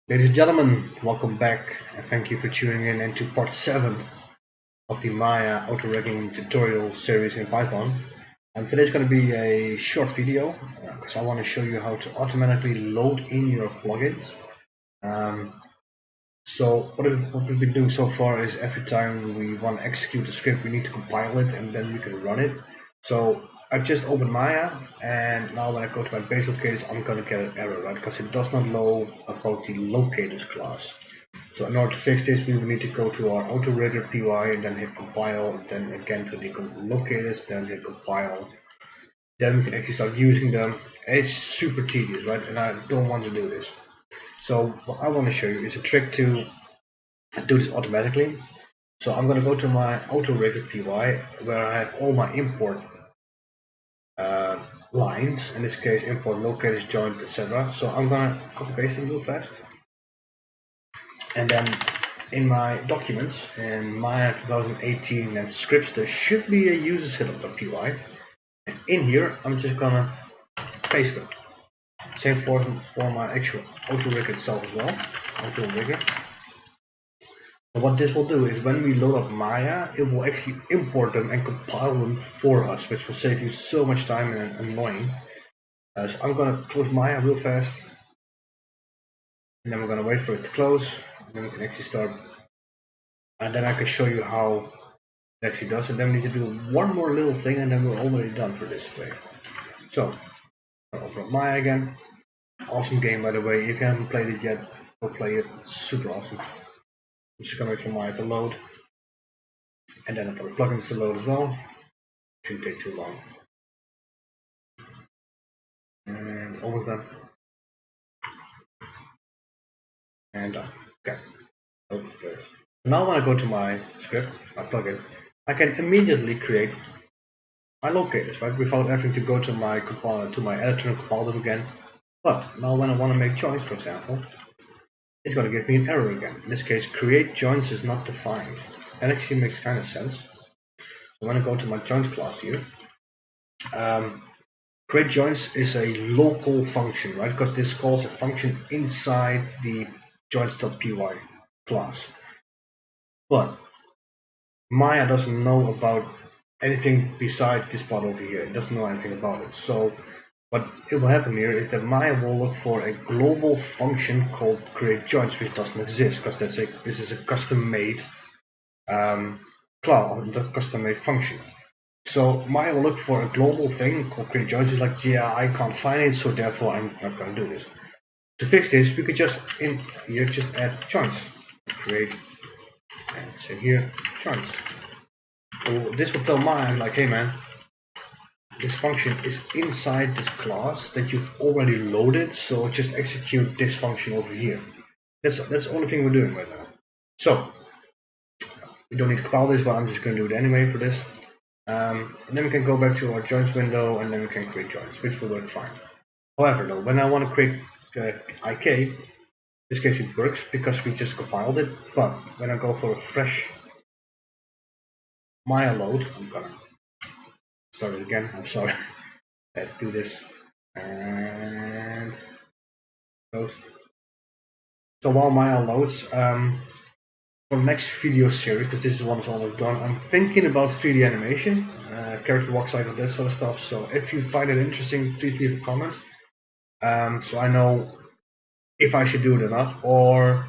Ladies and gentlemen, welcome back and thank you for tuning in into part 7 of the Maya auto-rigging tutorial series in Python. And today's going to be a short video because I want to show you how to automatically load in your plugins. So what we've been doing so far is every time we want to execute a script, we need to compile it and then we can run it. So I've just opened Maya, and now when I go to my base locators, I'm going to get an error, right? Because it does not know about the locators class. So in order to fix this, we will need to go to our Autoloading.py and then hit compile, and then again to the locators, then hit compile. Then we can actually start using them. It's super tedious, right? And I don't want to do this. So what I want to show you is a trick to do this automatically. So I'm going to go to my Autoloading.py where I have all my import lines, in this case import locators, joint, etc. So I'm gonna copy paste them real fast, and then in my documents in Maya 2018 and scripts there should be a userSetup.py, and in here I'm just gonna paste them. Same for my actual auto-rigger itself as well, auto-rigger. And what this will do is when we load up Maya, it will actually import them and compile them for us, which will save you so much time and annoying. So I'm gonna close Maya real fast, and then we're gonna wait for it to close, and then we can actually start, and then I can show you how it actually does. And then we need to do one more little thing, and then we're already done for this thing. So I'll open up Maya again. Awesome game, by the way. If you haven't played it yet, go play it. It's super awesome. I'm just gonna wait for Maya to load, and then for the plugins to load as well. Shouldn't take too long. And almost done. And done. Okay. Open this. Now when I go to my script, my plugin, I can immediately create my locators, right? Without having to go to my editor and compile them again. But now when I want to make joints, for example, it's going to give me an error again. In this case, create joints is not defined. That actually makes kind of sense. So when I go to my joints class here, create joints is a local function, right? Because this calls a function inside the joints.py class. But Maya doesn't know about anything besides this part over here. It doesn't know anything about it. So what it will happen here is that Maya will look for a global function called create joints, which doesn't exist because this is a custom-made class, the custom-made function. So Maya will look for a global thing called create joints. It's like, yeah, I can't find it, so therefore I'm not going to do this. To fix this, we could just in here just add joints, create, and say here joints. So this will tell Maya like, hey man, this function is inside this class that you've already loaded, so just execute this function over here. That's the only thing we're doing right now. So we don't need to compile this, but I'm just going to do it anyway for this. And then we can go back to our joints window, and then we can create joints, which will work fine. However, though, when I want to create IK, in this case it works because we just compiled it. But when I go for a fresh Maya load, I'm gonna start it again. I'm sorry. Let's do this and close. So while Maya loads, for the next video series, because this is one that's almost done, I'm thinking about 3D animation, character walk cycle, that sort of stuff. So if you find it interesting, please leave a comment, so I know if I should do it or not, or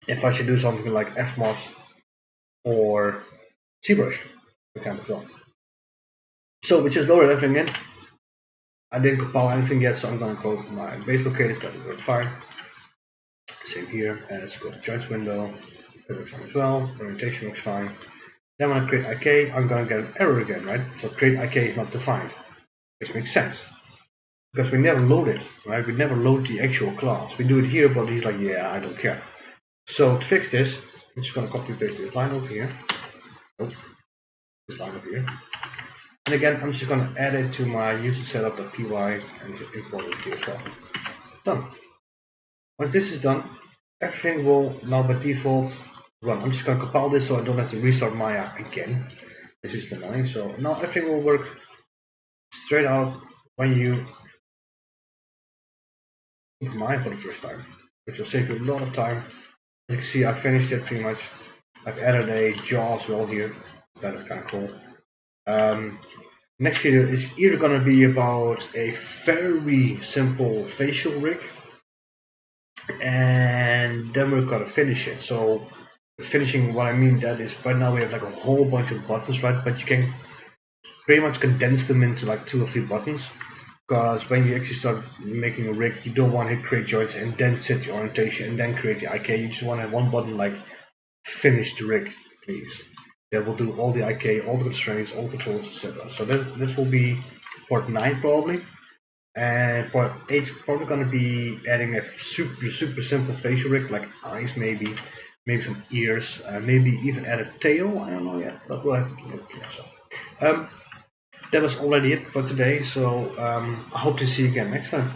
if I should do something like Fmod or ZBrush, for example, as well. So we just loaded everything in. I didn't compile anything yet, so I'm going to go to my base locators. That will work fine. Same here. Let's go to joints window. That works fine as well. Orientation looks fine. Then when I create IK, I'm going to get an error again, right? So create IK is not defined, which makes sense because we never load it, right? We never load the actual class. We do it here, but he's like, yeah, I don't care. So to fix this, I'm just going to copy paste this line over here. Oh, this line over here. And again, I'm just going to add it to my userSetup.py and just import it here as well. Done. Once this is done, everything will now by default run. I'm just going to compile this so I don't have to restart Maya again. This is annoying. So now everything will work straight out when you open Maya for the first time. which will save you a lot of time. As you can see, I finished it pretty much. I've added a jaw as well here. That is kind of cool. Next video is either going to be about a very simple facial rig, and then we're going to finish it. So finishing, what I mean that is right now we have like a whole bunch of buttons, right? But you can pretty much condense them into like 2 or 3 buttons, because when you actually start making a rig, you don't want to hit create joints and then set the orientation and then create the IK. You just want to have one button like finish the rig, please. That will do all the IK, all the constraints, all controls, etc. So this will be part 9 probably, and part 8 is probably going to be adding a super simple facial rig, like eyes, maybe some ears, maybe even add a tail. I don't know yet, but we'll have to look. So that was already it for today. So I hope to see you again next time.